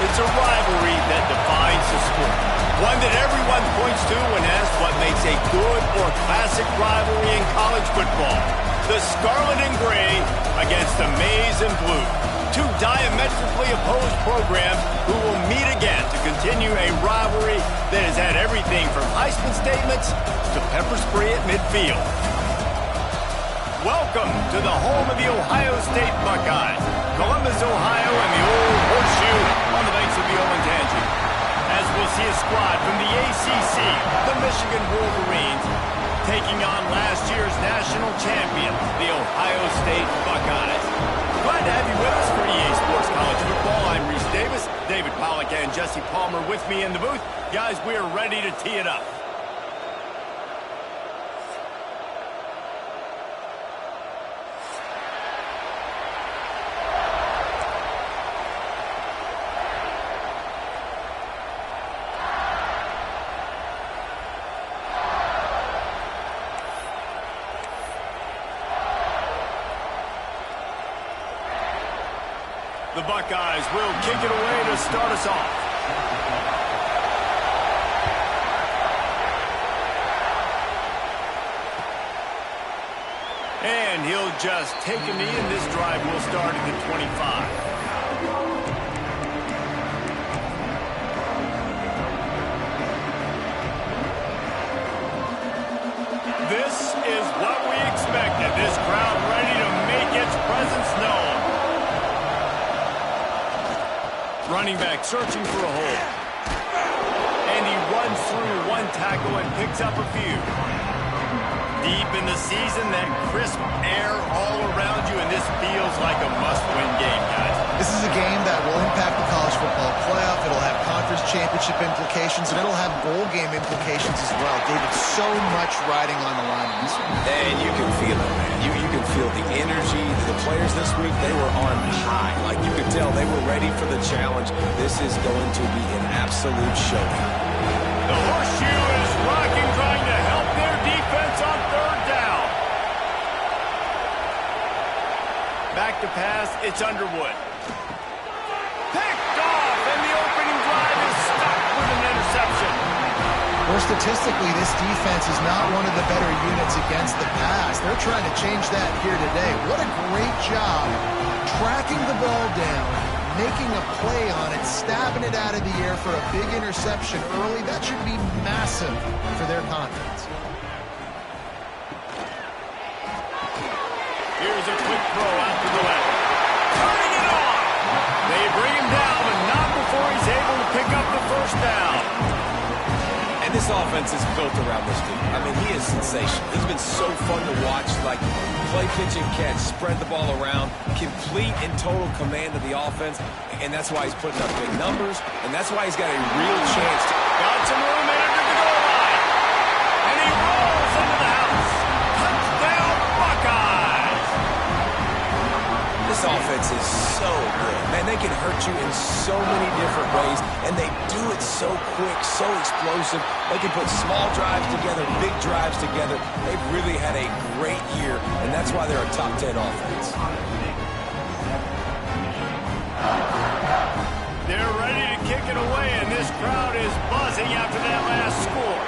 It's a rivalry that defines the sport. One that everyone points to when asked what makes a good or classic rivalry in college football. The Scarlet and Gray against the Maize and Blue. Two diametrically opposed programs who will meet again to continue a rivalry that has had everything from Heisman statements to pepper spray at midfield. Welcome to the home of the Ohio State Buckeyes, Columbus, Ohio, and the Old Horseshoe on the banks of the Olentangy. As we'll see a squad from the ACC, the Michigan Wolverines, taking on last year's national champion, the Ohio State Buckeyes. Glad to have you with us for EA Sports College Football. I'm Reese Davis, David Pollack, and Jesse Palmer with me in the booth. Guys, we are ready to tee it up. The Buckeyes will kick it away to start us off. And he'll just take a knee, and this drive will start at the 25. This is what we expected. This crowd ready to make its presence known. Running back searching for a hole. And he runs through one tackle and picks up a few. Deep in the season, that crisp air all around you, and this feels like a must-win game, guys. This is a game that will impact the college football playoff. It'll have conference championship implications, and it'll have bowl game implications as well. David, so much riding on the line in this one. And you can feel it, man. You can feel the energy. The players this week, they were on high. Like you could tell, they were ready for the challenge. This is going to be an absolute showdown. The Horseshoe is rocking, trying to help their defense on third down. Back to pass, it's Underwood. Picked off, and the opening drive is stopped with an interception. More statistically, this defense is not one of the better units against the pass. They're trying to change that here today. What a great job tracking the ball down, making a play on it, stabbing it out of the air for a big interception early. That should be massive for their confidence. Here's a quick throw out to the left. Turning it on. They bring him down, but not before he's able to pick up the first down. And This offense is built around this dude. I mean, he is sensational. He's been so fun to watch, like play, pitch, and catch, spread the ball around, complete and total command of the offense, and that's why he's putting up big numbers, and that's why he's got a real chance to... Got some room in under the goal line, and he rolls into the house. Touchdown, Buckeyes! This offense is so good. Man, they can hurt you in so many different ways, and they do it so quick, so explosive. They can put small drives together, big drives together. They've really had a great year, and that's why they're a top 10 offense. They're ready to kick it away, and this crowd is buzzing after that last score.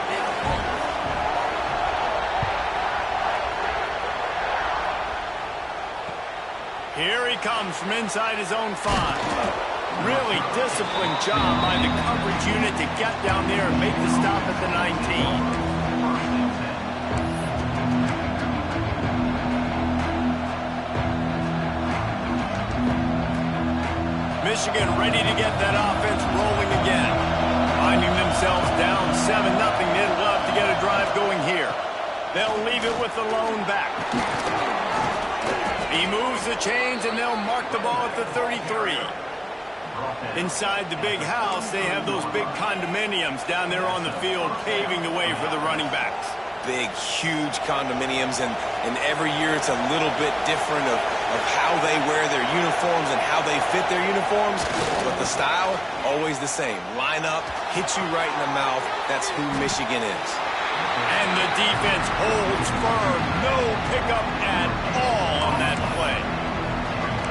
Here he comes from inside his own 5. Really disciplined job by the coverage unit to get down there and make the stop at the 19. Michigan ready to get that offense rolling again. Finding themselves down 7-0, they'd love to get a drive going here. They'll leave it with the lone back. He moves the chains, and they'll mark the ball at the 33. Inside the big house, they have those big condominiums down there on the field, paving the way for the running backs. Big, huge condominiums, and every year it's a little bit different of how they wear their uniforms and how they fit their uniforms, but the style, always the same. Line up, hit you right in the mouth. That's who Michigan is. And the defense holds firm. No pickup at all on that play.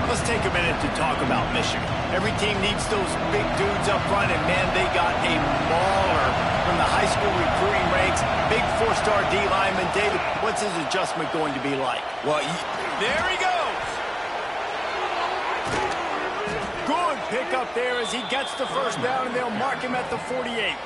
Let's take a minute to talk about Michigan. Every team needs those big dudes up front, and man, they got a mauler from the high school recruiting ranks. Big 4-star D lineman. David, what's his adjustment going to be like? Well, there he goes. Good pickup there as he gets the first down, and they'll mark him at the 48.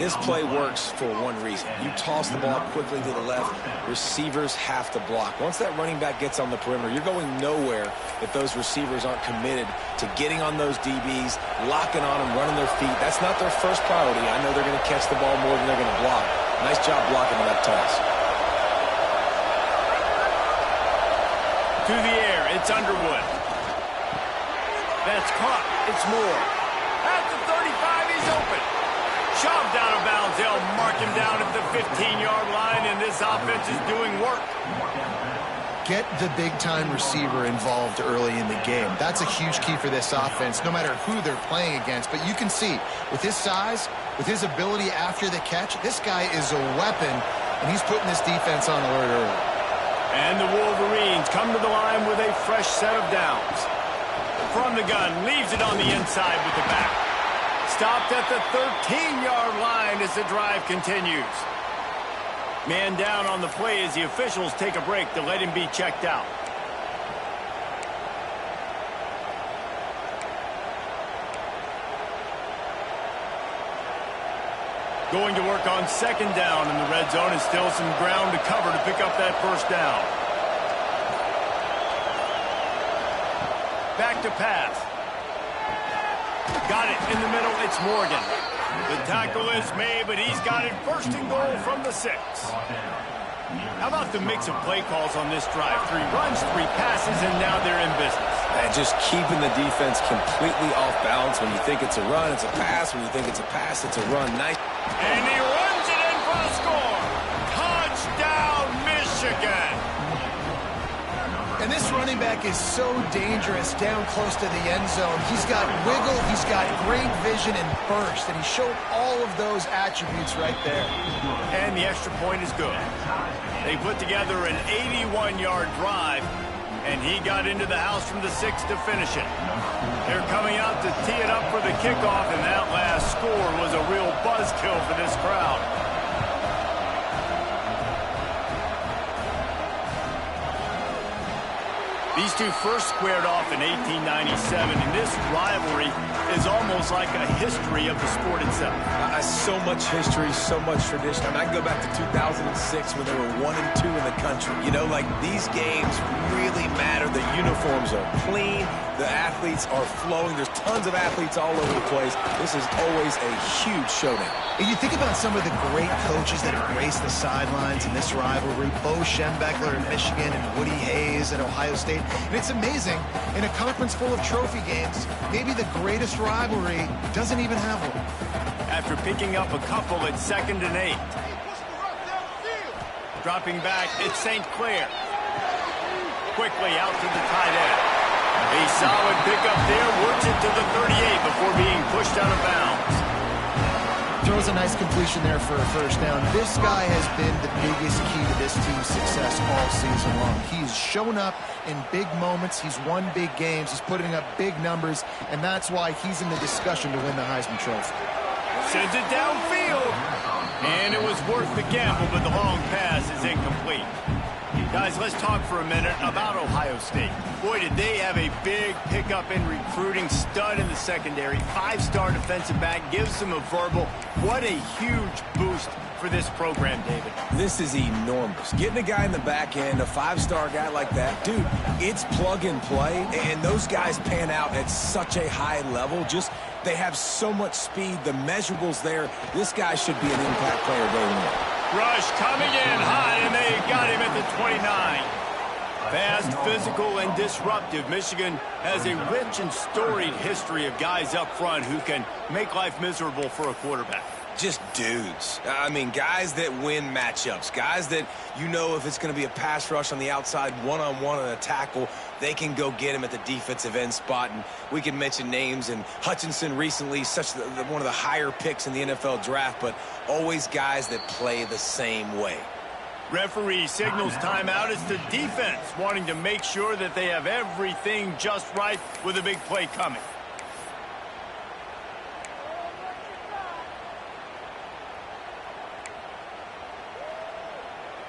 this play works for one reason. You toss the ball quickly to the left, receivers have to block. Once that running back gets on the perimeter, you're going nowhere if those receivers aren't committed to getting on those DBs, locking on them, running their feet. That's not their first priority. I know they're going to catch the ball more than they're going to block. Nice job blocking on that toss. To the air, it's Underwood. That's caught. It's Moore. At the 35, he's open. Shoved out of bounds. They'll mark him down at the 15-yard line, and this offense is doing work. Get the big-time receiver involved early in the game. That's a huge key for this offense, no matter who they're playing against. But you can see, with his size, with his ability after the catch, this guy is a weapon, and he's putting this defense on alert early. And the Wolverines come to the line with a fresh set of downs. From the gun, leaves it on the inside with the back. Stopped at the 13-yard line as the drive continues. Man down on the play as the officials take a break to let him be checked out. Going to work on second down in the red zone, and still some ground to cover to pick up that first down. Back to pass. Got it in the middle. It's Morgan. The tackle is made, but he's got it first and goal from the 6. How about the mix of play calls on this drive? 3 runs, 3 passes, and now they're in business. And just keeping the defense completely off balance. When you think it's a run, it's a pass. When you think it's a pass, it's a run. Nice. And he runs it in for the score. Touchdown, Michigan. And this running back is so dangerous down close to the end zone. He's got wiggle, he's got great vision and burst, and he showed all of those attributes right there. And the extra point is good. They put together an 81-yard drive, and he got into the house from the 6 to finish it. They're coming out to tee it up for the kickoff, and that last score was a real buzzkill for this crowd. The These two first squared off in 1897, and this rivalry is almost like a history of the sport itself. So much history, so much tradition. I mean, I can go back to 2006 when they were 1-2 in the country. You know, like, these games really matter. The uniforms are clean. The athletes are flowing. There's tons of athletes all over the place. This is always a huge showdown. And you think about some of the great coaches that have graced the sidelines in this rivalry, Bo Schembechler in Michigan and Woody Hayes at Ohio State. And it's amazing, in a conference full of trophy games, maybe the greatest rivalry doesn't even have one. After picking up a couple at 2nd and 8. Dropping back, it's St. Clair. Quickly out to the tight end. A solid pickup there, works it to the 38 before being pushed out of bounds. Throws a nice completion there for a first down. This guy has been the biggest key to this team's success all season long. He's shown up in big moments. He's won big games. He's putting up big numbers, and that's why he's in the discussion to win the Heisman Trophy. Sends it downfield. And it was worth the gamble, but the long pass is incomplete. Guys, let's talk for a minute about Ohio State. Boy, did they have a big pickup in recruiting. Stud in the secondary. 5-star defensive back. Gives them a verbal. What a huge boost for this program, David. This is enormous. Getting a guy in the back end, a 5-star guy like that, dude, it's plug and play, and those guys pan out at such a high level. Just, they have so much speed. The measurables there. This guy should be an impact player day one. Rush coming in high, and they got him at the 29. Fast, physical, and disruptive. Michigan has a rich and storied history of guys up front who can make life miserable for a quarterback. Just dudes. I mean, guys that win matchups. Guys that, you know, if it's going to be a pass rush on the outside, one-on-one on a tackle, they can go get him at the defensive end spot. And we can mention names. And Hutchinson recently, one of the higher picks in the NFL draft, but always guys that play the same way. Referee signals timeout. It's the defense wanting to make sure that they have everything just right with a big play coming.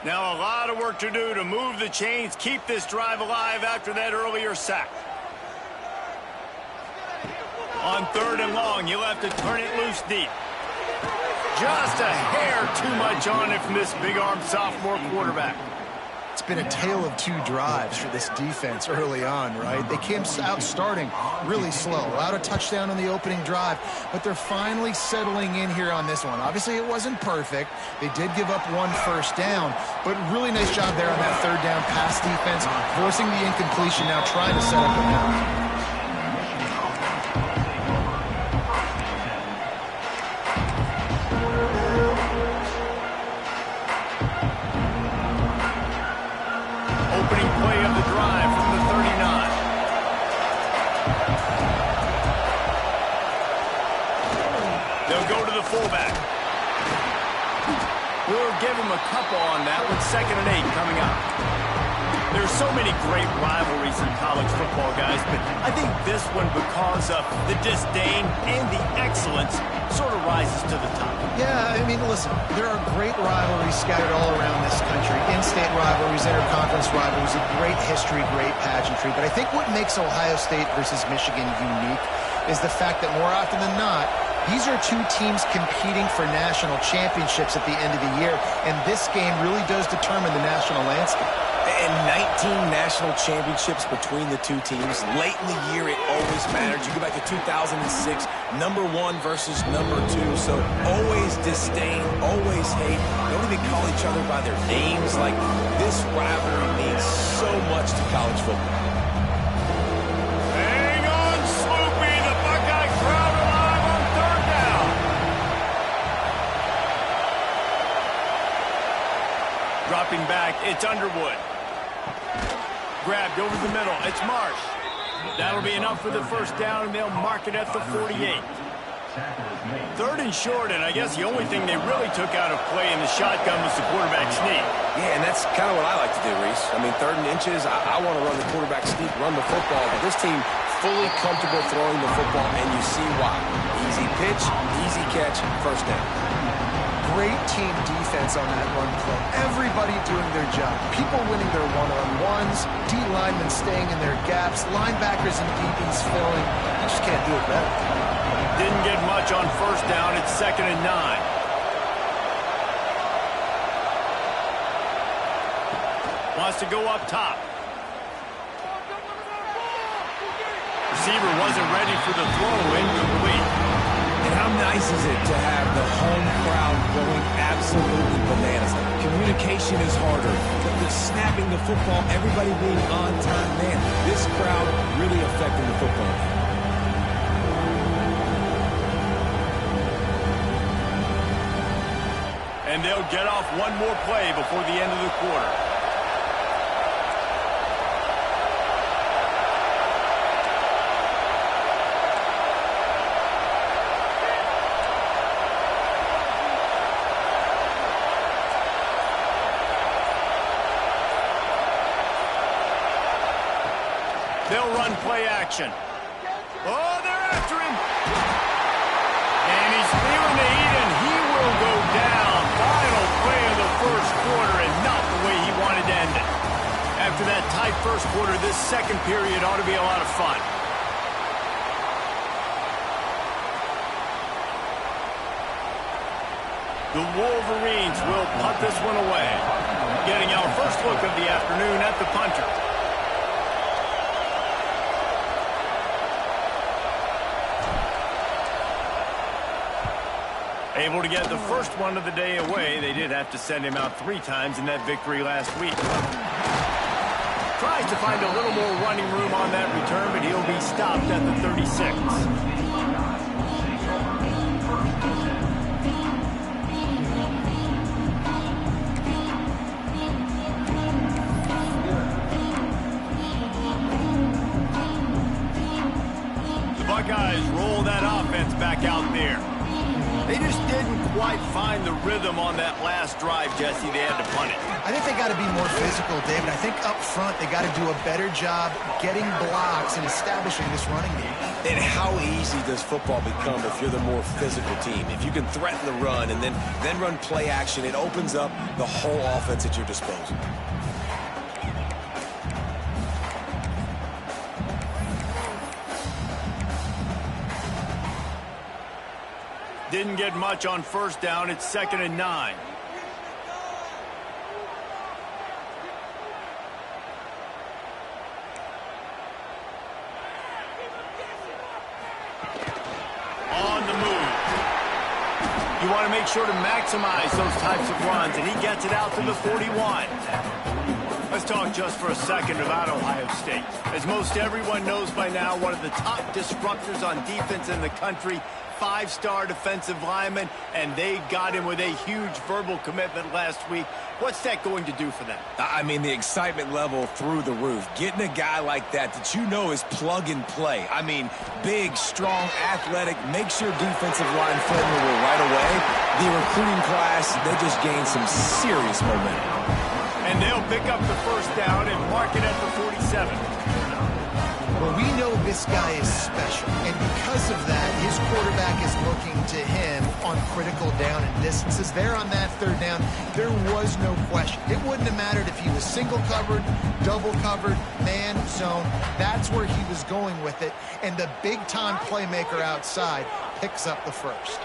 Now a lot of work to do to move the chains, keep this drive alive after that earlier sack. On 3rd and long, you'll have to turn it loose deep. Just a hair too much on it from this big-armed sophomore quarterback. It's been a tale of two drives for this defense early on, right? They came out starting really slow, allowed a touchdown on the opening drive, but they're finally settling in here on this one. Obviously, it wasn't perfect. They did give up 1 first down, but really nice job there on that 3rd down pass defense, forcing the incompletion, now trying to set up a pass. Fullback. We'll give him a couple on that one. 2nd and 8 coming up. There's so many great rivalries in college football, guys, but I think this one, because of the disdain and the excellence, sort of rises to the top. Yeah, I mean, listen, there are great rivalries scattered all around this country. In-state rivalries, interconference rivalries, a great history, great pageantry. But I think what makes Ohio State versus Michigan unique is the fact that more often than not, these are two teams competing for national championships at the end of the year, and this game really does determine the national landscape. And 19 national championships between the two teams. Late in the year, it always matters. You go back to 2006, number 1 versus number 2. So always disdain, always hate. Don't even call each other by their names. Like, this rivalry means so much to college football. Hang on, Sloopy. The Buckeye crowd alive on 3rd down. Dropping back, it's Underwood. Grabbed over the middle. It's Marsh. That'll be enough for the first down, and they'll mark it at the 48. 3rd and short, and I guess the only thing they really took out of play in the shotgun was the quarterback sneak. Yeah, and that's kind of what I like to do, Reese. I mean, 3rd and inches, I want to run the quarterback sneak, run the football, but this team fully comfortable throwing the football, and you see why. Easy pitch, easy catch, first down. great team defense on that run play. Everybody doing their job. People winning their one-on-ones, D linemen staying in their gaps, linebackers and DBs filling. You just can't do it better. Didn't get much on first down. It's 2nd and 9. Wants to go up top. Receiver wasn't ready for the throw. Incomplete. And how nice is it to have the home crowd going absolutely bananas? Communication is harder. The snapping the football, everybody being on time. Man, this crowd really affecting the football. And they'll get off one more play before the end of the quarter. They'll run play action. Oh, they're after him. And he's feeling the heat, and he will go down. Final play of the first quarter, and not the way he wanted to end it. After that tight first quarter, this second period ought to be a lot of fun. The Wolverines will punt this one away. Getting our first look of the afternoon at the punter. Able to get the first one of the day away. They did have to send him out 3 times in that victory last week. Tries to find a little more running room on that return, but he'll be stopped at the 36. The Buckeyes roll that offense back out there. They just didn't quite find the rhythm on that last drive, Jesse. They had to punt it. I think they got to be more physical, David. I think up front they got to do a better job getting blocks and establishing this running game. And how easy does football become if you're the more physical team? If you can threaten the run and then run play action, it opens up the whole offense at your disposal. Didn't get much on first down. It's 2nd and 9. On the move. You want to make sure to maximize those types of runs, and he gets it out to the 41. Let's talk just for a second about Ohio State. As most everyone knows by now, one of the top disruptors on defense in the country, 5-star defensive lineman, and they got him with a huge verbal commitment last week. What's that going to do for them? I mean, the excitement level through the roof. Getting a guy like that you know is plug and play. I mean, big, strong, athletic, makes your defensive line formidable right away. The recruiting class, they just gained some serious momentum. And they'll pick up the first down and mark it at the 47. Well, we know this guy is special, and because of that, his quarterback is looking to him on critical down and distances. There on that 3rd down, there was no question. It wouldn't have mattered if he was single covered, double covered, man, zone. That's where he was going with it, and the big-time playmaker outside picks up the first.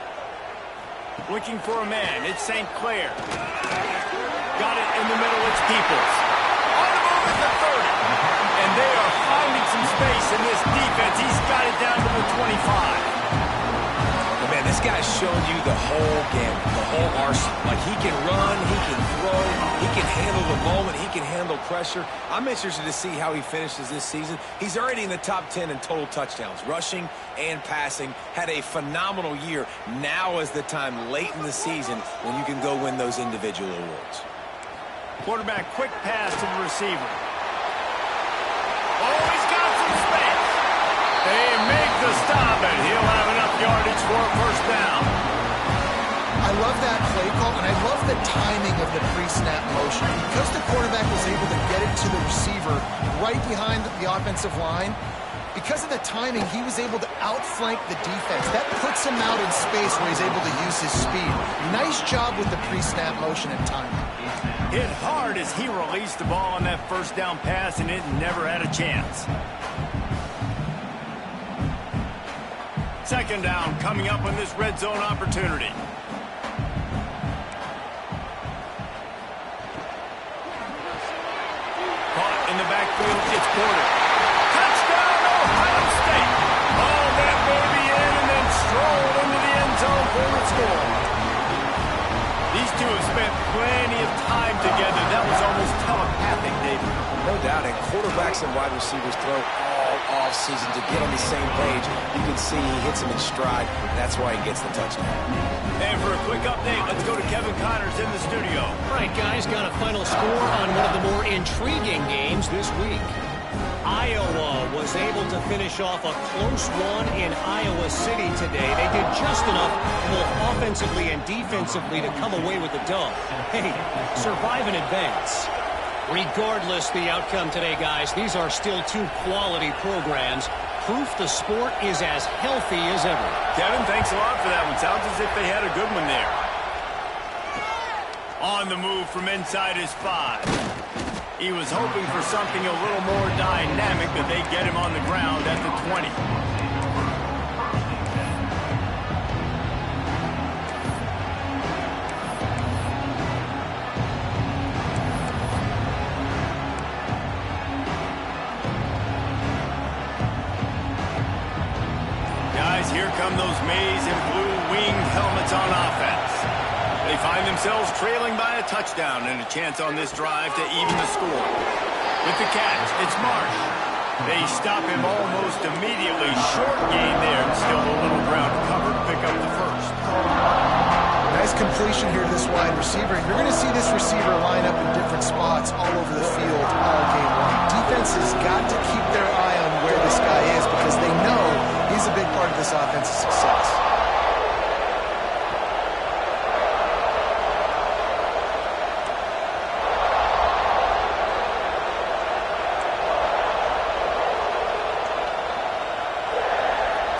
Looking for a man. It's St. Clair. Got it in the middle. It's Peoples. On the move at the 30. And they are finding some space in this defense. He's got it down to the 25. But man, this guy's showing you the whole game, the whole arsenal. Like, he can run, he can throw, he can handle the moment, he can handle pressure. I'm interested to see how he finishes this season. He's already in the top 10 in total touchdowns, rushing and passing. Had a phenomenal year. Now is the time late in the season when you can go win those individual awards. Quarterback, quick pass to the receiver. Oh, he's got some space. They make the stop, and he'll have enough yardage for a first down. I love that play call, and I love the timing of the pre-snap motion. Because the quarterback was able to get it to the receiver right behind the offensive line, Because of the timing, he was able to outflank the defense. That puts him out in space where he's able to use his speed. Nice job with the pre-snap motion and timing. Hit hard as he released the ball on that first down pass, and it never had a chance. Second down coming up on this red zone opportunity. Caught in the backfield, it's Porter. Touchdown, Ohio State. Oh, that baby in and then strolled into the end zone for the score. These two have spent plenty of time together. That was almost telepathic, David. No doubt, and quarterbacks and wide receivers throw all offseason to get on the same page. You can see he hits him in stride. That's why he gets the touchdown. And for a quick update, let's go to Kevin Connors in the studio. All right, guys, got a final score on one of the more intriguing games this week. Iowa was able to finish off a close one in Iowa City today. They did just enough both offensively and defensively to come away with the dub. Hey, survive and advance. Regardless the outcome today, guys, these are still two quality programs. Proof the sport is as healthy as ever. Kevin, thanks a lot for that one. Sounds as if they had a good one there. On the move from inside his 5. He was hoping for something a little more dynamic, but they get him on the ground at the 20. Guys, here come those maize and blue winged helmets on offense. They find themselves trailing by a touchdown and a chance on this drive to even the score. With the catch, it's Marsh. They stop him almost immediately. Short gain there, and still a little ground to cover to pick up the first. Nice completion here to this wide receiver. You're going to see this receiver line up in different spots all over the field all game long. Defense has got to keep their eye on where this guy is because they know he's a big part of this offense's success.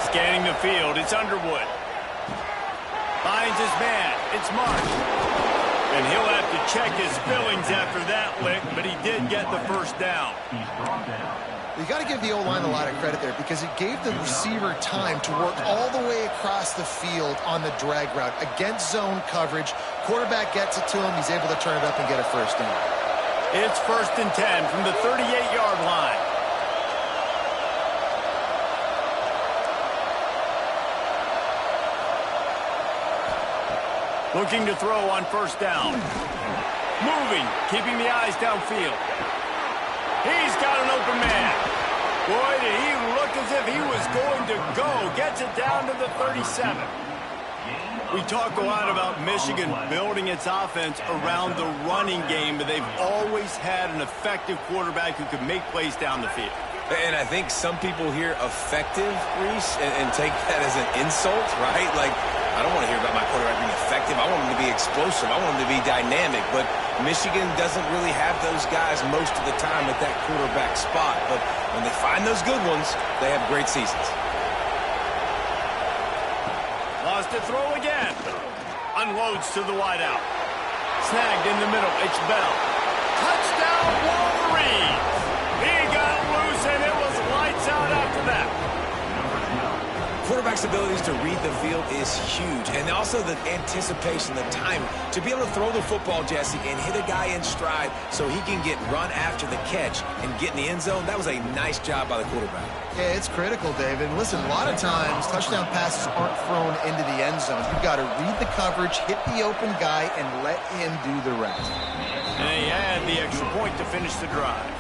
Scanning the field, it's Underwood. Finds his man, it's Marsh. And he'll have to check his fillings after that lick, but he did get the first down. You got to give the O-line a lot of credit there because it gave the receiver time to work all the way across the field on the drag route against zone coverage. Quarterback gets it to him, he's able to turn it up and get a first down. It's 1st and 10 from the 38-yard line. Looking to throw on first down. Moving, keeping the eyes downfield. He's got an open man. Boy, did he look as if he was going to go. Gets it down to the 37. We talk a lot about Michigan building its offense around the running game, but they've always had an effective quarterback who could make plays down the field. And I think some people hear effective, Reese, and take that as an insult, right? Like, I don't want to hear about my quarterback being effective. I want him to be explosive. I want him to be dynamic. But Michigan doesn't really have those guys most of the time at that quarterback spot. But when they find those good ones, they have great seasons. Lost to throw again. Unloads to the wideout. Snagged in the middle. It's Bell. Touchdown, Wolverines. He got loose, and it was lights out after that. Quarterback's abilities to read the field is huge, and also the anticipation, the timing. To be able to throw the football, Jesse, and hit a guy in stride so he can get run after the catch and get in the end zone, that was a nice job by the quarterback. Yeah, it's critical, David. Listen, a lot of times touchdown passes aren't thrown into the end zone. You've got to read the coverage, hit the open guy, and let him do the rest. And they had the extra point to finish the drive.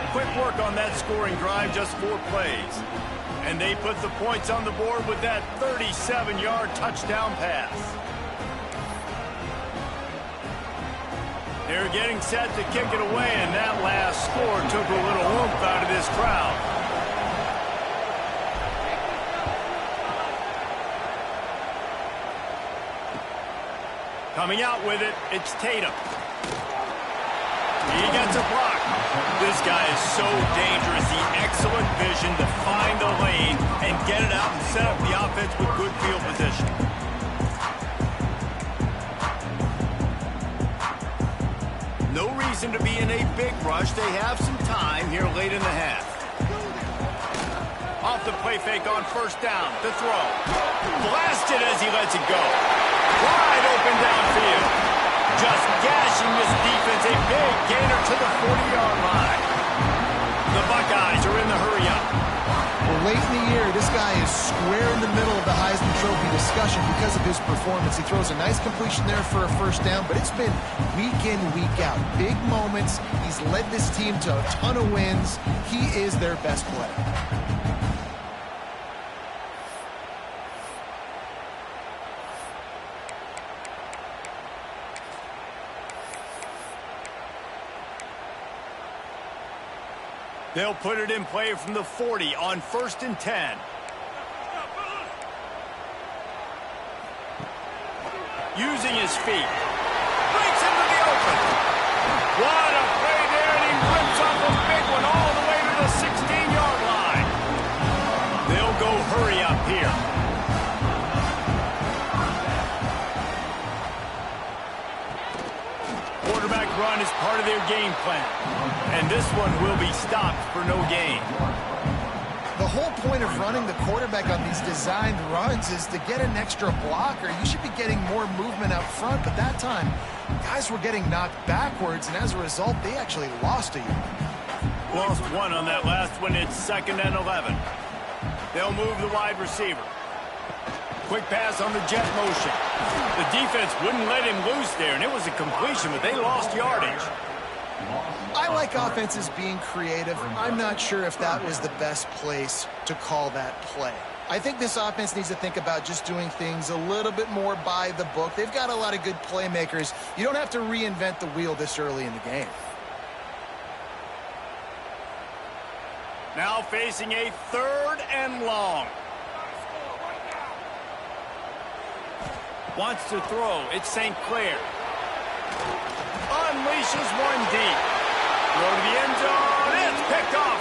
Quick work on that scoring drive, just 4 plays. And they put the points on the board with that 37-yard touchdown pass. They're getting set to kick it away, and that last score took a little oomph out of this crowd. Coming out with it, it's Tatum. He gets a block. This guy is so dangerous. The excellent vision to find the lane and get it out and set up the offense with good field position. No reason to be in a big rush. They have some time here late in the half. Off the play fake on first down. The throw. Blasted as he lets it go. Wide open downfield. Just gashing this defense. A big gainer to the 40-yard line. The Buckeyes are in the hurry-up. Well, late in the year, this guy is square in the middle of the Heisman Trophy discussion because of his performance. He throws a nice completion there for a first down, but it's been week in, week out. Big moments. He's led this team to a ton of wins. He is their best player. They'll put it in play from the 40 on 1st and 10. Using his feet. Breaks into the open. What a play there, and he rips off a big one all the way to the 16-yard line. They'll go hurry up here. Quarterback run is part of their game plan. And this one will be stopped for no gain. The whole point of running the quarterback on these designed runs is to get an extra blocker. You should be getting more movement up front, but that time, guys were getting knocked backwards, and as a result, they actually lost a yard. Lost one on that last one. It's 2nd and 11. They'll move the wide receiver. Quick pass on the jet motion. The defense wouldn't let him loose there, and it was a completion, but they lost yardage. I like offenses being creative. I'm not sure if that was the best place to call that play. I think this offense needs to think about just doing things a little bit more by the book. They've got a lot of good playmakers. You don't have to reinvent the wheel this early in the game. Now facing a 3rd and long. Wants to throw. It's St. Clair. Unleashes one deep. Throw to the end zone. It's picked off.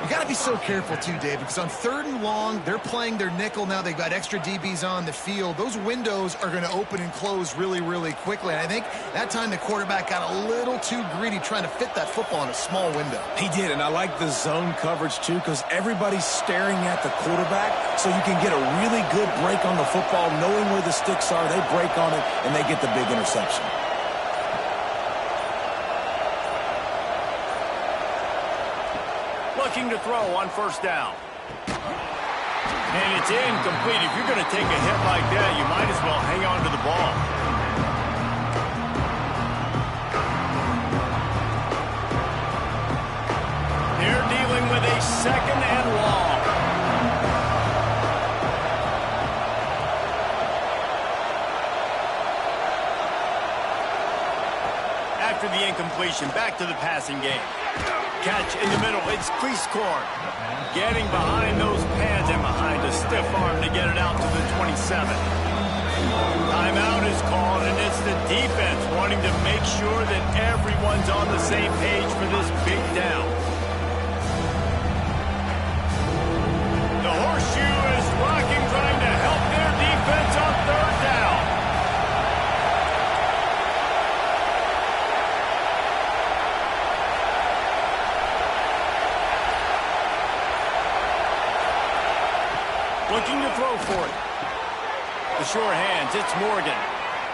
You got to be so careful too, Dave, because on 3rd and long, they're playing their nickel now. They've got extra DBs on the field. Those windows are going to open and close really, really quickly. And I think that time the quarterback got a little too greedy trying to fit that football in a small window. He did, and I like the zone coverage too because everybody's staring at the quarterback, so you can get a really good break on the football, knowing where the sticks are. They break on it, and they get the big interception. Looking to throw on 1st down. And it's incomplete. If you're going to take a hit like that, you might as well hang on to the ball. They're dealing with a 2nd and long. After the incompletion, back to the passing game. Catch in the middle. It's Cleescorn. Getting behind those pads and behind a stiff arm to get it out to the 27. Timeout is called, and it's the defense wanting to make sure that everyone's on the same page for this big down. The horseshoe is rocking, trying to help their defense on 3rd down. Looking to throw for it. The sure hands, it's Morgan.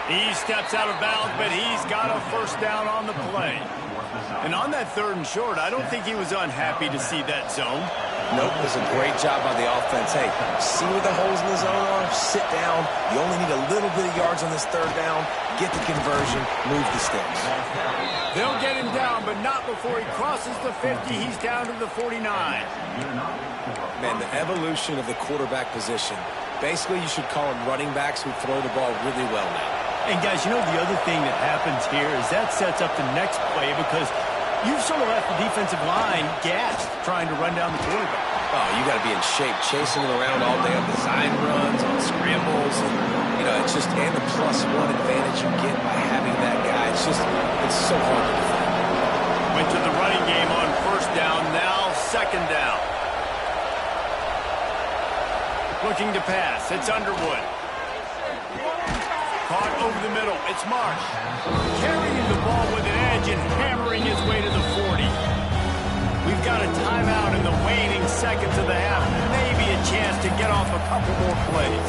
He steps out of bounds, but he's got a 1st down on the play. And on that 3rd and short, I don't think he was unhappy to see that zone. Nope, it was a great job by the offense. Hey, see where the holes in the zone are? Sit down. You only need a little bit of yards on this 3rd down. Get the conversion. Move the sticks. They'll get him down, but not before he crosses the 50. He's down to the 49. Man, the evolution of the quarterback position. Basically, you should call them running backs who throw the ball really well now. And, guys, you know the other thing that happens here is that sets up the next play because You've sort of left the defensive line gassed trying to run down the quarterback. Oh, you got to be in shape, chasing it around all day on design runs, on scrambles, and it's just and the +1 advantage you get by having that guy. It's so hard to defend. Went to the running game on first down, now second down. Looking to pass, it's Underwood. Caught over the middle, it's Marsh. Carrying the ball with an edge and hammering his way to the 40. We've got a timeout in the waning seconds of the half. Maybe a chance to get off a couple more plays.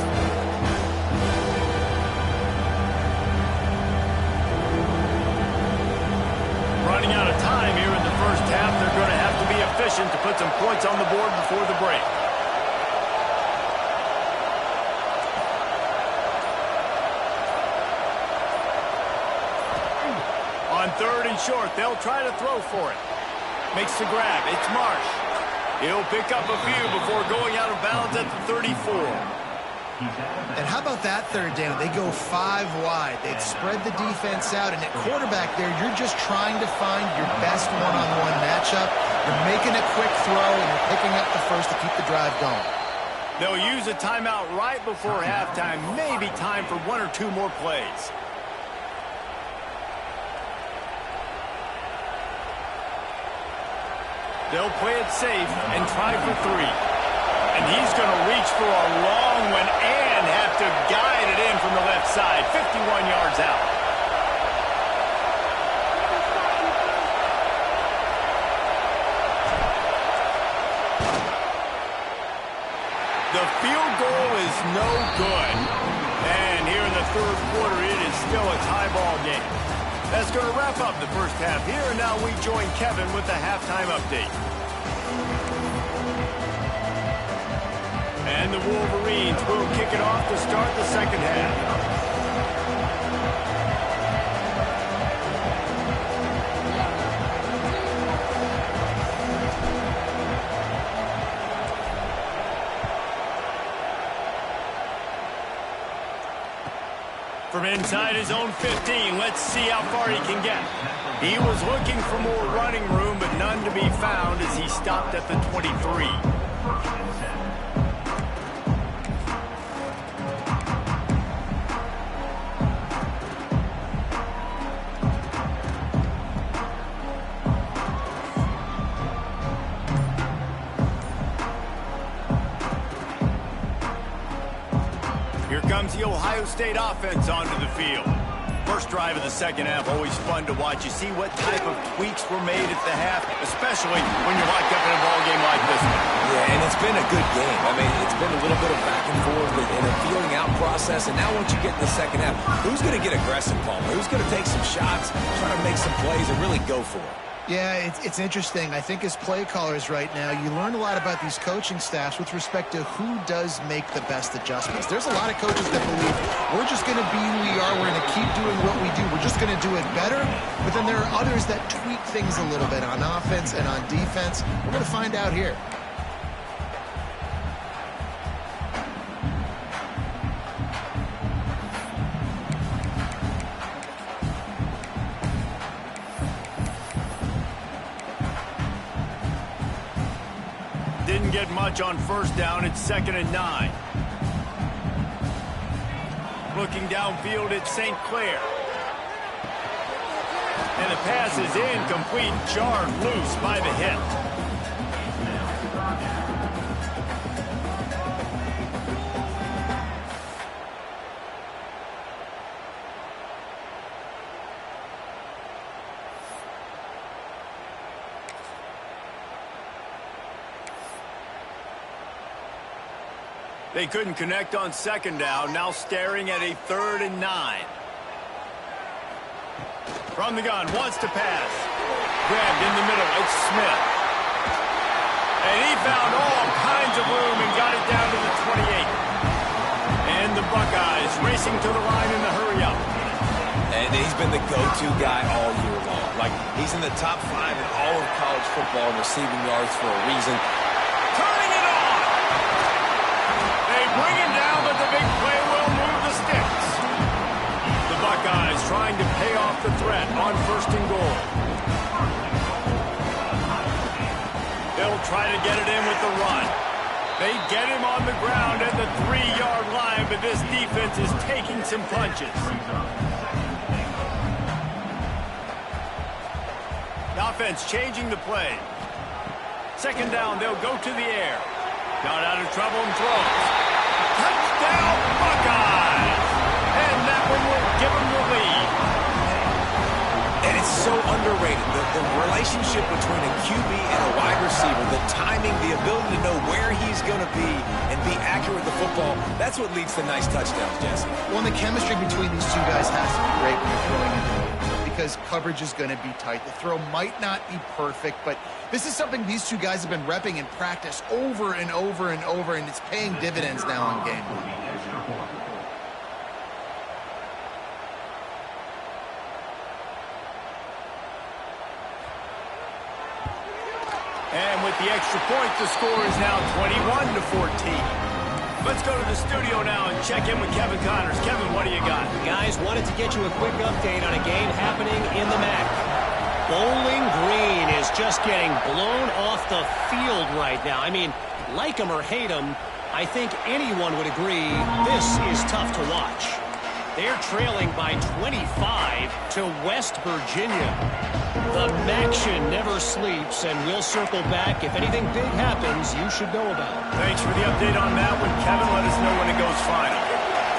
Running out of time here in the first half. They're going to have to be efficient to put some points on the board before the break. On third and short, they'll try to throw for it. Makes the grab. It's Marsh. He'll pick up a few before going out of bounds at the 34. And how about that third down? They go 5 wide. They'd spread the defense out. And at quarterback there, you're just trying to find your best one-on-one matchup. You're making a quick throw, and you're picking up the first to keep the drive going. They'll use a timeout right before halftime. Maybe time for 1 or 2 more plays. They'll play it safe and try for 3. And he's going to reach for a long one and have to guide it in from the left side. 51 yards out. The field goal is no good. And here in the third quarter, it is still a tie ball game. That's going to wrap up the first half here, and now we join Kevin with the halftime update. And the Wolverines will kick it off to start the second half. From inside his own 15, let's see how far he can get. He was looking for more running room, but none to be found as he stopped at the 23. Here comes the Ohio State offense onto the field. First drive of the second half, always fun to watch. You see what type of tweaks were made at the half, especially when you're locked up in a ball game like this one. Yeah, and it's been a good game. I mean, it's been a little bit of back and forth and a feeling out process. And now once you get in the second half, who's going to get aggressive, Palmer? Who's going to take some shots, try to make some plays, and really go for it? Yeah, it's interesting. I think as play callers right now, you learn a lot about these coaching staffs with respect to who does make the best adjustments. There's a lot of coaches that believe we're just going to be who we are. We're going to keep doing what we do. We're just going to do it better. But then there are others that tweak things a little bit on offense and on defense. We're going to find out here. Didn't get much on first down. It's 2nd and 9. Looking downfield, it's St. Clair. And the pass is incomplete, jarred loose by the hit. They couldn't connect on second down. Now staring at a 3rd and 9. From the gun, wants to pass. Grabbed in the middle, it's Smith. And he found all kinds of room and got it down to the 28. And the Buckeyes racing to the line in the hurry-up. And he's been the go-to guy all year long. Like, he's in the top 5 in all of college football in receiving yards for a reason. Turning it on! They bring him down, but the big play will move the sticks. The Buckeyes trying to pay off the threat on 1st and goal. They'll try to get it in with the run. They get him on the ground at the 3-yard line, but this defense is taking some punches. The offense changing the play. Second down, they'll go to the air. Got out of trouble and throws. Touchdown, Buckeyes! And that one will give them the lead. And it's so underrated. The relationship between a QB and a wide receiver, the timing, the ability to know where he's going to be and be accurate with the football, that's what leads to nice touchdowns, Jesse. Well, and the chemistry between these two guys has to be great when you're throwing in the game, because coverage is going to be tight. The throw might not be perfect, but this is something these two guys have been repping in practice over and over and over, and it's paying dividends now on game day. And with the extra point, the score is now 21-14. Let's go to the studio now and check in with Kevin Connors. Kevin, what do you got? Guys, wanted to get you a quick update on a game happening in the MAC. Bowling Green is just getting blown off the field right now. I mean, like them or hate them, I think anyone would agree this is tough to watch. They're trailing by 25 to West Virginia. The MACtion never sleeps, and we'll circle back. If anything big happens, you should know about it. Thanks for the update on that one, Kevin. Let us know when it goes final.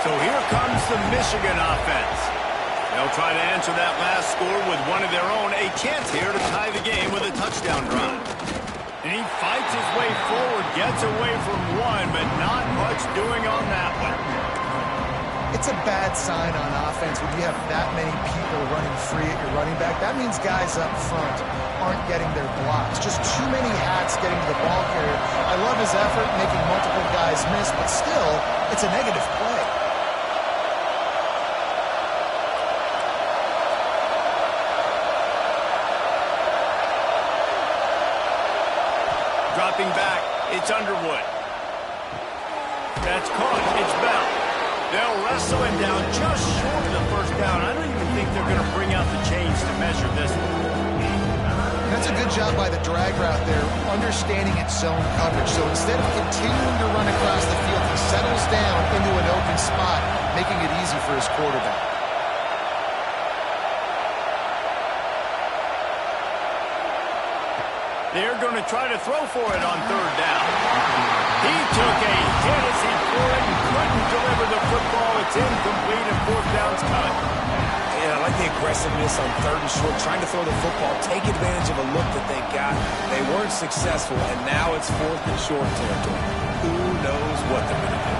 So here comes the Michigan offense. They'll try to answer that last score with one of their own. A chance here to tie the game with a touchdown drive. And he fights his way forward, gets away from one, but not much doing on that one. It's a bad sign on offense when you have that many people running free at your running back. That means guys up front aren't getting their blocks. Just too many hats getting to the ball carrier. I love his effort, making multiple guys miss, but still, it's a negative play. Dropping back, it's Underwood. That's caught, it's Bell. They'll wrestle him down just short of the first down. I don't even think they're going to bring out the chains to measure this one. That's a good job by the drag route there, understanding its zone coverage. So instead of continuing to run across the field, he settles down into an open spot, making it easy for his quarterback. They're going to try to throw for it on third down. He took a hit as he threw it and couldn't deliver the football. It's incomplete and fourth down's cut. Yeah, I like the aggressiveness on third and short, trying to throw the football, take advantage of a look that they got. They weren't successful, and now it's fourth and short territory. Who knows what they're going to do?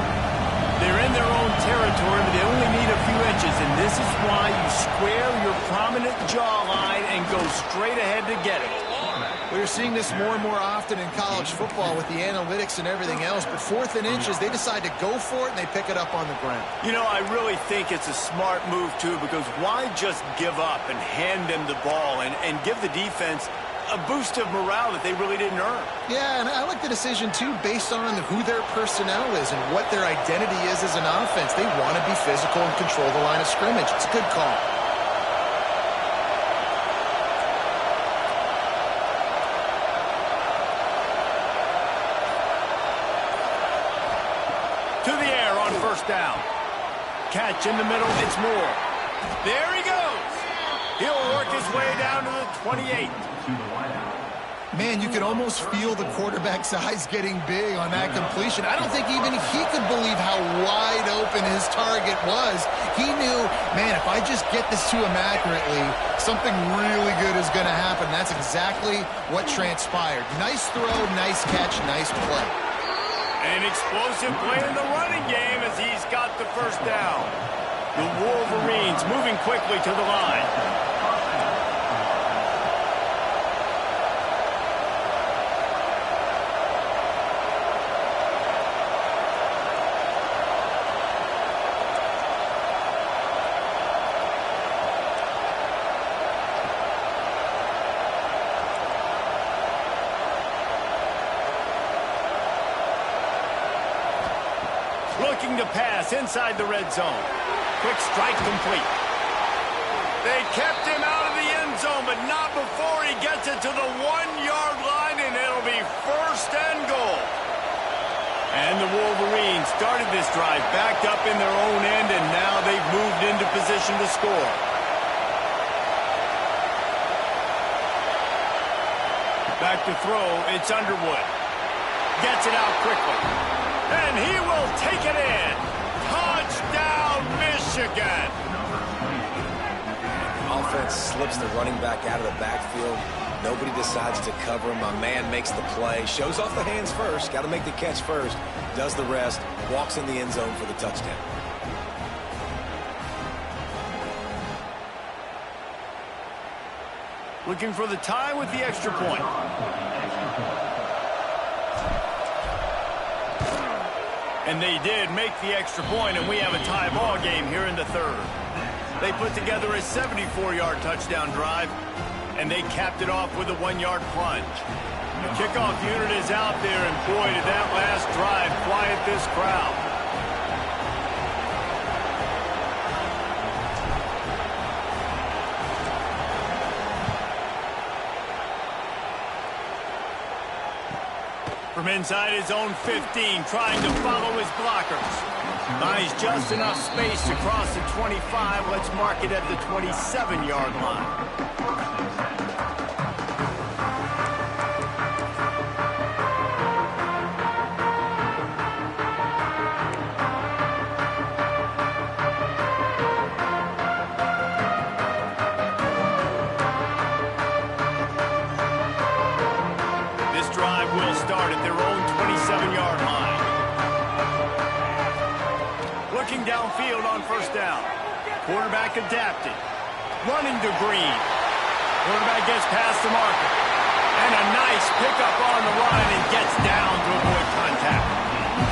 They're in their own territory, but they only need a few inches, and this is why you square your prominent jawline and go straight ahead to get it. We're seeing this more and more often in college football with the analytics and everything else, but fourth and inches, they decide to go for it, and they pick it up on the ground. You know, I really think it's a smart move, too, because why just give up and hand them the ball and give the defense a boost of morale that they really didn't earn? Yeah, and I like the decision, too, based on who their personnel is and what their identity is as an offense. They want to be physical and control the line of scrimmage. It's a good call. Down. Catch in the middle, it's Moore. There he goes. He'll work his way down to the 28. Man, you could almost feel the quarterback's eyes getting big on that completion. I don't think even he could believe how wide open his target was. He knew, man, if I just get this to him accurately, something really good is going to happen. That's exactly what transpired. Nice throw, nice catch, nice play. An explosive play in the running game as he's got the first down. The Wolverines moving quickly to the line. Looking to pass inside the red zone. Quick strike complete. They kept him out of the end zone, but not before he gets it to the 1-yard line, and it'll be And the Wolverines started this drive backed up in their own end, and now they've moved into position to score. Back to throw, it's Underwood. Gets it out quickly. And he will take it in. Touchdown, Michigan! Offense slips the running back out of the backfield. Nobody decides to cover him. My man makes the play. Shows off the hands first. Got to make the catch first. Does the rest. Walks in the end zone for the touchdown. Looking for the tie with the extra point. And they did make the extra point, and we have a tie ball game here in the third. They put together a 74-yard touchdown drive, and they capped it off with a 1-yard plunge. The kickoff unit is out there, and boy, did that last drive quiet this crowd. From inside his own 15, trying to follow his blockers. Buys just enough space to cross the 25. Let's mark it at the 27-yard line. Start at their own 27-yard line. Looking downfield on first down. Quarterback adapted. Running to Green. Quarterback gets past the marker. And a nice pickup on the run and gets down to avoid contact.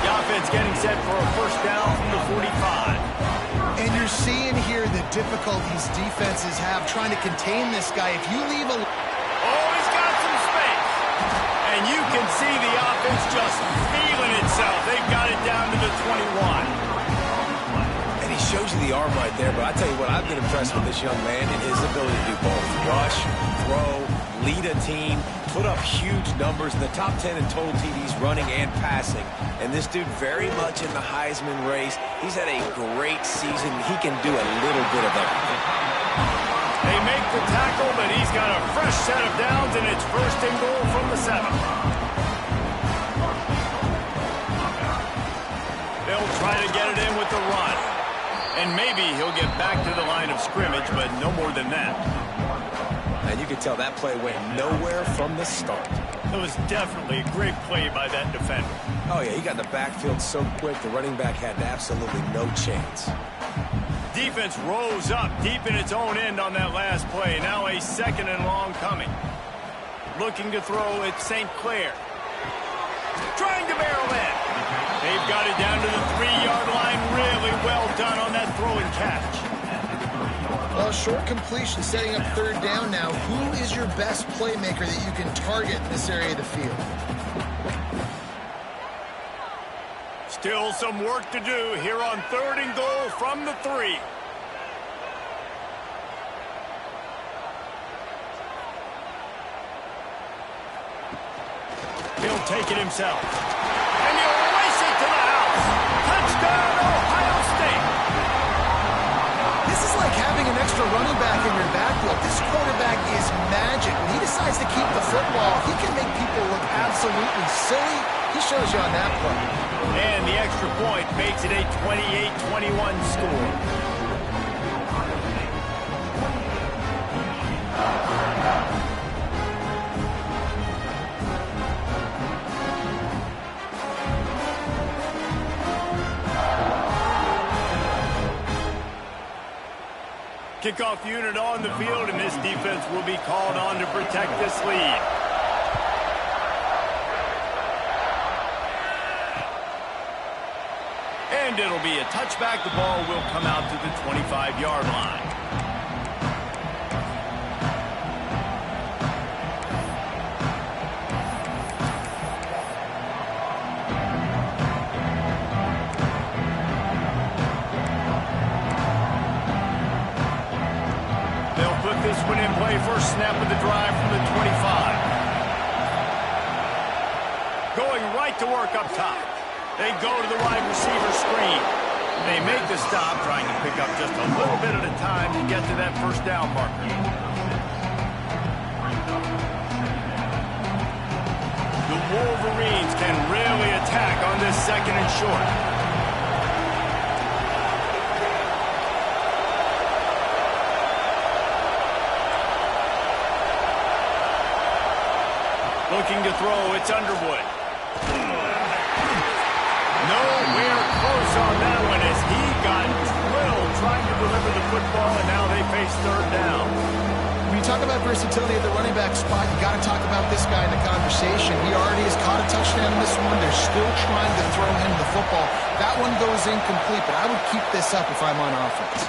The offense getting set for a first down from the 45. And you're seeing here the difficulties defenses have trying to contain this guy. If you leave a... Oh, he's got some space. And you can see the offense just feeling itself. They've got it down to the 21. And he shows you the arm right there, but I tell you what, I've been impressed with this young man and his ability to do both. Rush, throw, lead a team, put up huge numbers in the top 10 in total TDs running and passing. And this dude very much in the Heisman race. He's had a great season. He can do a little bit of everything. They make the tackle, but he's got a fresh set of downs, and it's first and goal from the 7. They'll try to get it in with the run. And maybe he'll get back to the line of scrimmage, but no more than that. And you can tell that play went nowhere from the start. It was definitely a great play by that defender. Oh, yeah, he got in the backfield so quick, the running back had absolutely no chance. Defense rose up deep in its own end on that last play. Now a second and long coming. Looking to throw at St. Clair. Trying to barrel in. They've got it down to the 3-yard line. Really well done on that throw and catch. Well, short completion setting up third down now. Who is your best playmaker that you can target in this area of the field? Still some work to do here on third and goal from the 3. He'll take it himself. And he'll race it to the house. Touchdown, Ohio State. This is like having an extra running back in your backfield. This quarterback is magic. When he decides to keep the football, he can make people look absolutely silly. He shows you on that play. And the extra point makes it a 28-21 score. Kickoff unit on the field, and this defense will be called on to protect this lead. And it'll be a touchback. The ball will come out to the 25-yard line. They'll put this one in play. First snap of the drive from the 25. Going right to work up top. They go to the wide receiver screen. They make the stop, trying to pick up just a little bit at a time to get to that first down marker. The Wolverines can really attack on this second and short. Looking to throw, it's Underwood. Nowhere close on that one as he got drilled trying to deliver the football, and now they face third down. When you talk about versatility at the running back spot, you got to talk about this guy in the conversation. He already has caught a touchdown in this one. They're still trying to throw him the football. That one goes incomplete, but I would keep this up if I'm on offense.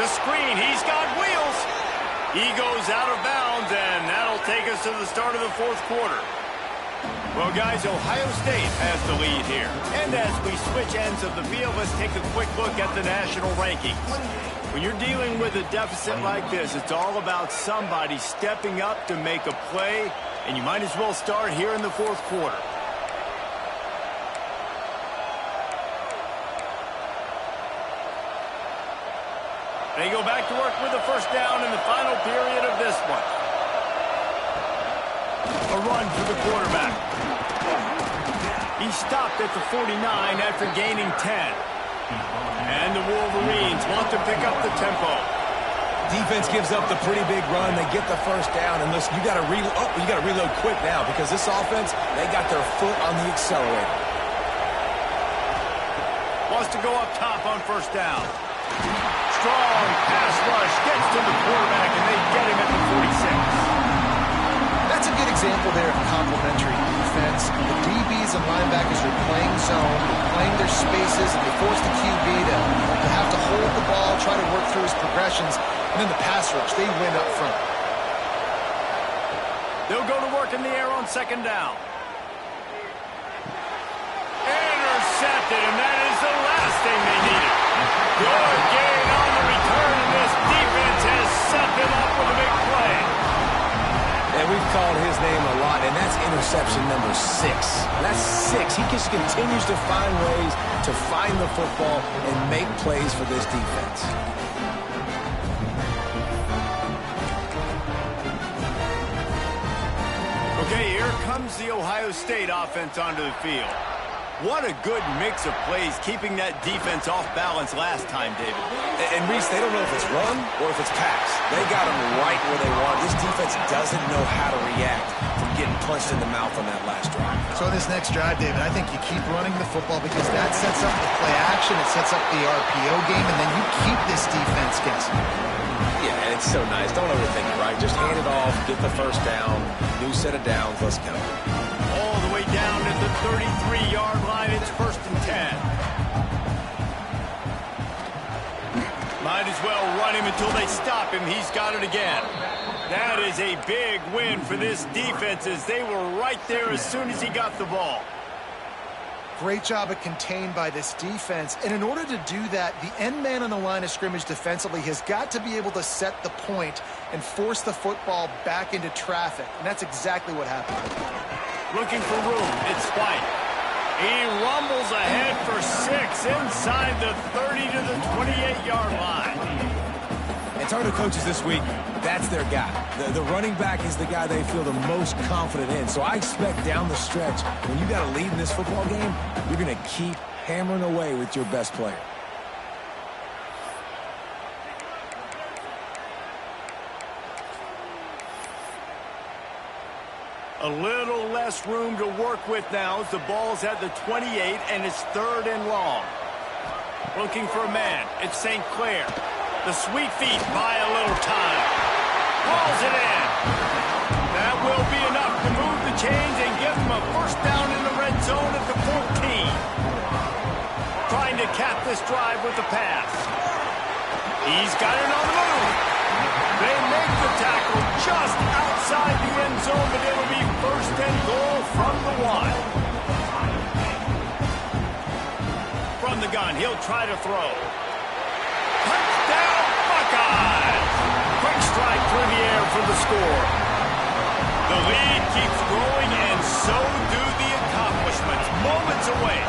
The screen, he's got wheels. He goes out of bounds, and that'll take us to the start of the fourth quarter. Well, guys, Ohio State has the lead here. And as we switch ends of the field, let's take a quick look at the national rankings. When you're dealing with a deficit like this, it's all about somebody stepping up to make a play, and you might as well start here in the fourth quarter. They go back to work with the first down in the final period of this one. A run for the quarterback. He stopped at the 49 after gaining 10. And the Wolverines want to pick up the tempo. Defense gives up the pretty big run. They get the first down. And listen, you got to reload quick now because this offense, they got their foot on the accelerator. Wants to go up top on first down. Strong pass rush gets to the quarterback, and they get him at the 46. That's a good example there of complementary defense. The DBs and linebackers are playing zone, they're playing their spaces, and they force the QB to have to hold the ball, try to work through his progressions, and then the pass rush, they win up front. They'll go to work in the air on second down. Intercepted, and that is the last thing they needed. Good gain on the return, and this defense has set them up with a big play. And we've called his name a lot, and that's interception number 6. That's 6. He just continues to find ways to find the football and make plays for this defense. Okay, here comes the Ohio State offense onto the field. What a good mix of plays, keeping that defense off balance last time, David. And Reese, they don't know if it's run or if it's pass. They got them right where they want. This defense doesn't know how to react from getting punched in the mouth on that last drive. So this next drive, David, I think you keep running the football because that sets up the play action, it sets up the RPO game, and then you keep this defense guessing. Yeah, it's so nice. Don't overthink it, right? Just hand it off, get the first down, new set of downs, let's go. All the way down at the 33-yard line, it's first and 10. Might as well run him until they stop him. He's got it again. That is a big win for this defense as they were right there as soon as he got the ball. Great job at contained by this defense. And in order to do that, the end man on the line of scrimmage defensively has got to be able to set the point and force the football back into traffic. And that's exactly what happened. Looking for room, it's White. He rumbles ahead for 6 inside the 30 to the 28-yard line. And talking to coaches this week, that's their guy. The running back is the guy they feel the most confident in. So I expect down the stretch, when you got a lead in this football game, you're going to keep hammering away with your best player. A little less room to work with now as the ball's at the 28 and it's third and long. Looking for a man. It's St. Clair. The sweet feet buy a little time. Hauls it in. That will be enough to move the chains and give them a first down in the red zone at the 14. Trying to cap this drive with the pass. He's got it on the move. They make the tackle just outside the end zone, but it'll be first and goal from the 1. From the gun, he'll try to throw. Touchdown, Buckeyes! Quick strike through the air for the score. The lead keeps growing, and so do the accomplishments. Moments away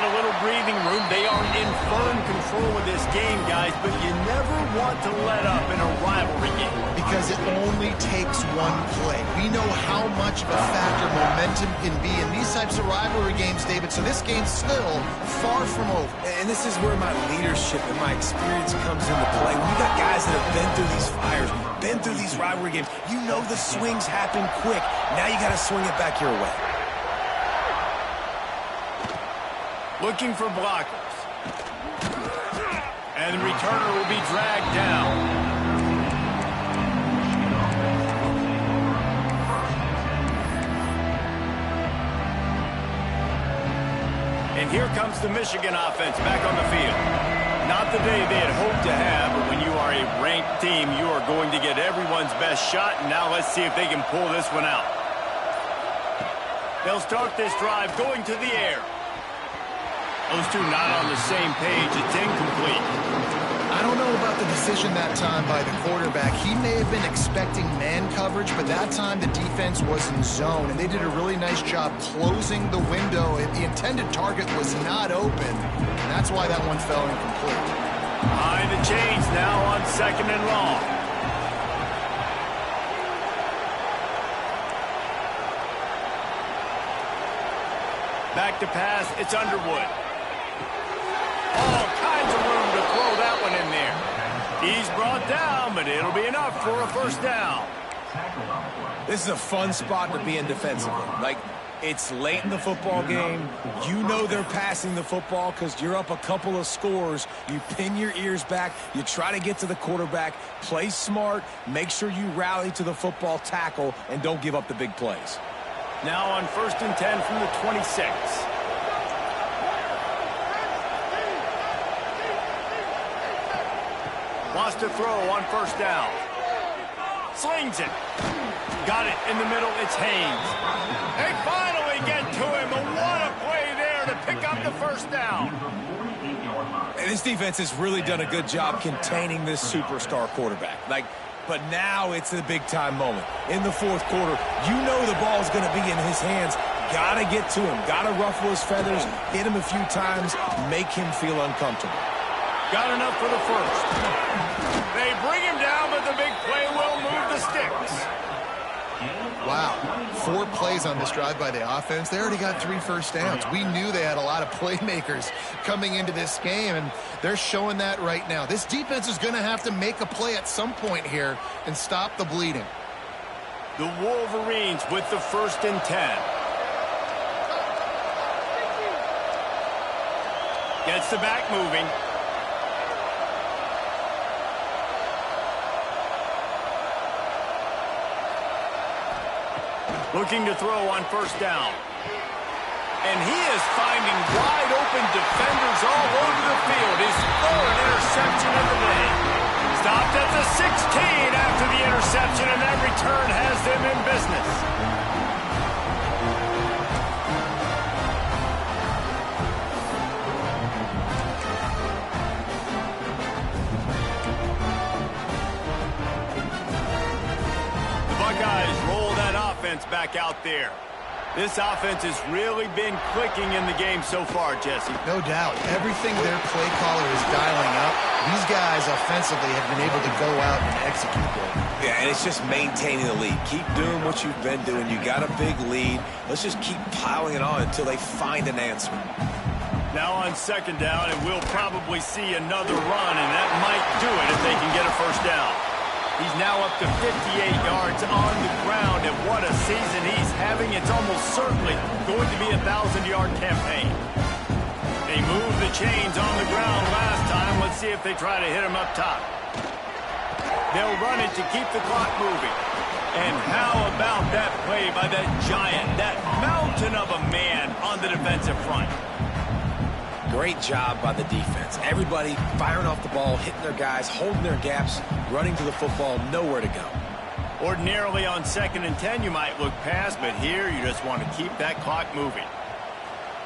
got a little breathing room. They are in firm control of this game, guys, but you never want to let up in a rivalry game. Because it only takes one play. We know how much of a factor momentum can be in these types of rivalry games, David, so this game's still far from over. And this is where my leadership and my experience comes into play. When you got guys that have been through these fires, been through these rivalry games, you know the swings happen quick. Now you got to swing it back your way. Looking for blockers. And the returner will be dragged down. And here comes the Michigan offense back on the field. Not the day they had hoped to have, but when you are a ranked team, you are going to get everyone's best shot. And now let's see if they can pull this one out. They'll start this drive going to the air. Those two not on the same page. It's incomplete. I don't know about the decision that time by the quarterback. He may have been expecting man coverage, but that time the defense was in zone, and they did a really nice job closing the window. The intended target was not open. That's why that one fell incomplete. Behind the chains now on 2nd and long. Back to pass. It's Underwood. All kinds of room to throw that one in there. He's brought down, but it'll be enough for a first down. This is a fun spot to be in defensively. Like, it's late in the football game. You know they're passing the football because you're up a couple of scores. You pin your ears back. You try to get to the quarterback. Play smart. Make sure you rally to the football tackle and don't give up the big plays. Now on 1st and 10 from the 26. Wants to throw on 1st down. Slings it. Got it in the middle. It's Haynes. They finally get to him. But what a play there to pick up the 1st down. And this defense has really done a good job containing this superstar quarterback. But now it's a big-time moment. In the 4th quarter, you know the ball's going to be in his hands. Got to get to him. Got to ruffle his feathers, hit him a few times, make him feel uncomfortable. Got enough for the 1st. They bring him down, but the big play will move the sticks. Wow, 4 plays on this drive by the offense. They already got 3 first downs. We knew they had a lot of playmakers coming into this game, and they're showing that right now. This defense is going to have to make a play at some point here and stop the bleeding. The Wolverines with the 1st and 10. Gets the back moving. Looking to throw on 1st down. And he is finding wide open defenders all over the field. His 3rd interception of the day. Stopped at the 16 after the interception, and that return has them in business. The Buckeyes roll that offense back out there. This offense has really been clicking in the game so far, Jesse. No doubt. Everything their play caller is dialing up, these guys offensively have been able to go out and execute there. Yeah, and it's just maintaining the lead. Keep doing what you've been doing. You got a big lead. Let's just keep piling it on until they find an answer. Now on 2nd down, and we'll probably see another run, and that might do it if they can get a 1st down. He's now up to 58 yards on the ground, and what a season he's having. It's almost certainly going to be a 1,000-yard campaign. They moved the chains on the ground last time. Let's see if they try to hit him up top. They'll run it to keep the clock moving. And how about that play by that giant, that mountain of a man on the defensive front? Great job by the defense. Everybody firing off the ball, hitting their guys, holding their gaps, running to the football, nowhere to go. Ordinarily on 2nd and 10, you might look past, but here you just want to keep that clock moving.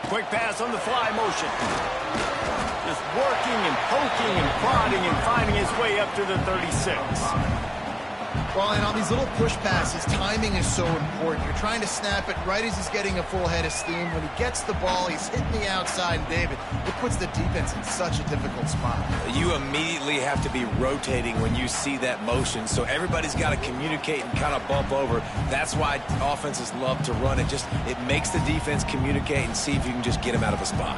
Quick pass on the fly motion. Just working and poking and prodding and finding his way up to the 36. Well, and on these little push passes, timing is so important. You're trying to snap it right as he's getting a full head of steam. When he gets the ball, he's hitting the outside, and David, it puts the defense in such a difficult spot. You immediately have to be rotating when you see that motion, so everybody's got to communicate and kind of bump over. That's why offenses love to run it. It makes the defense communicate and see if you can just get him out of a spot.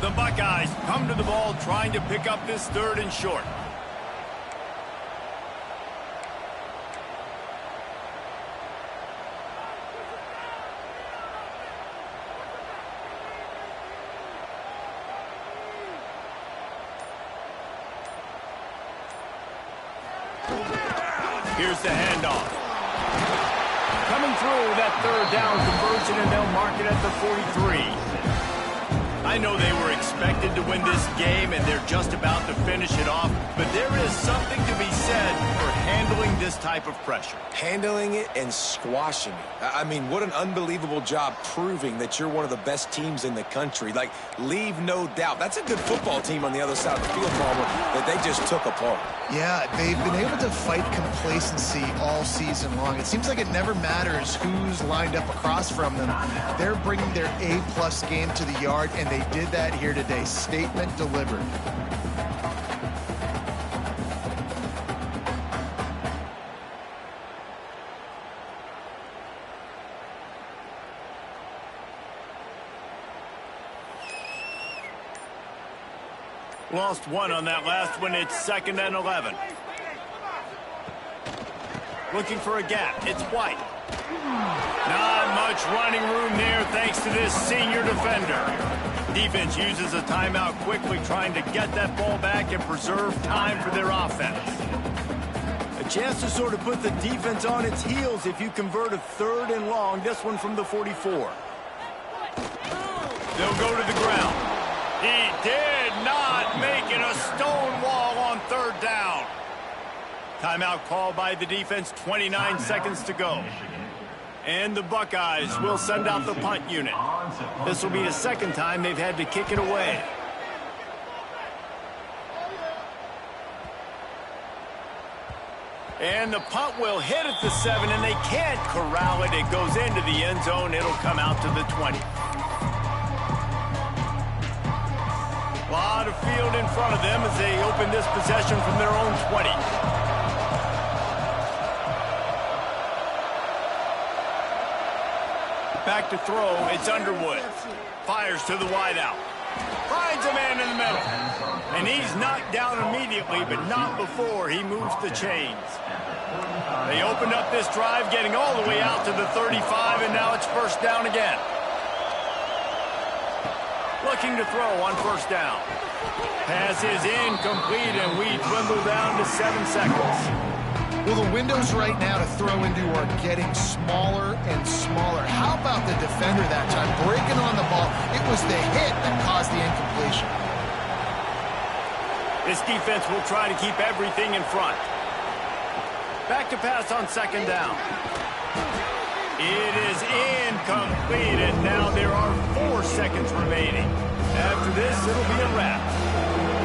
The Buckeyes come to the ball trying to pick up this 3rd and short. Here's the handoff. Coming through that 3rd down conversion, and they'll mark it at the 43. I know they were expected to win this game, and they're just about to finish it off, but there is something to be said for handling this type of pressure. Handling it and squashing it. I mean, what an unbelievable job proving that you're one of the best teams in the country. Like, leave no doubt. That's a good football team on the other side of the field, Palmer, that they just took apart. Yeah, they've been able to fight complacency all season long. It seems like it never matters who's lined up across from them. They're bringing their A-plus game to the yard, and they did that here today. Statement delivered. Lost one on that last one. It's 2nd and 11. Looking for a gap. It's White. Not much running room there thanks to this senior defender. Defense uses a timeout quickly, trying to get that ball back and preserve time for their offense. A chance to sort of put the defense on its heels if you convert a 3rd and long. This one from the 44. They'll go to the ground. He did not make it a stone wall on 3rd down. Timeout called by the defense, 29 seconds to go. And the Buckeyes will send out the punt unit. This will be the 2nd time they've had to kick it away. And the punt will hit at the 7, and they can't corral it. It goes into the end zone. It'll come out to the 20. A lot of field in front of them as they open this possession from their own 20. Back to throw, it's Underwood. Fires to the wideout. Finds a man in the middle. And he's knocked down immediately, but not before he moves the chains. They opened up this drive, getting all the way out to the 35, and now it's 1st down again. Looking to throw on 1st down. Pass is incomplete, and we dwindle down to 7 seconds. Well, the windows right now to throw into are getting smaller and smaller. How about the defender that time? Breaking on the ball. It was the hit that caused the incompletion. This defense will try to keep everything in front. Back to pass on 2nd down. It is incomplete, and now there are 4 seconds remaining. After this, it'll be a wrap.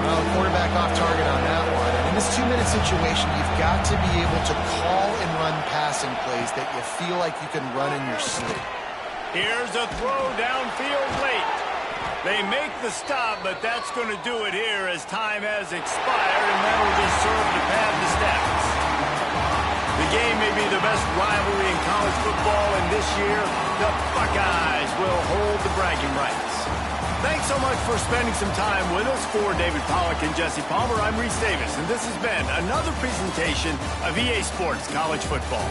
Well, quarterback off target on that one. And in this 2-minute situation, you've got to be able to call and run passing plays that you feel like you can run in your sleep. Here's a throw downfield late. They make the stop, but that's going to do it here as time has expired, and that'll just serve to pad the stats. The game may be the best rivalry in college football, and this year, the Buckeyes will hold the bragging rights. Thanks so much for spending some time with us. For David Pollack and Jesse Palmer, I'm Reese Davis, and this has been another presentation of EA Sports College Football.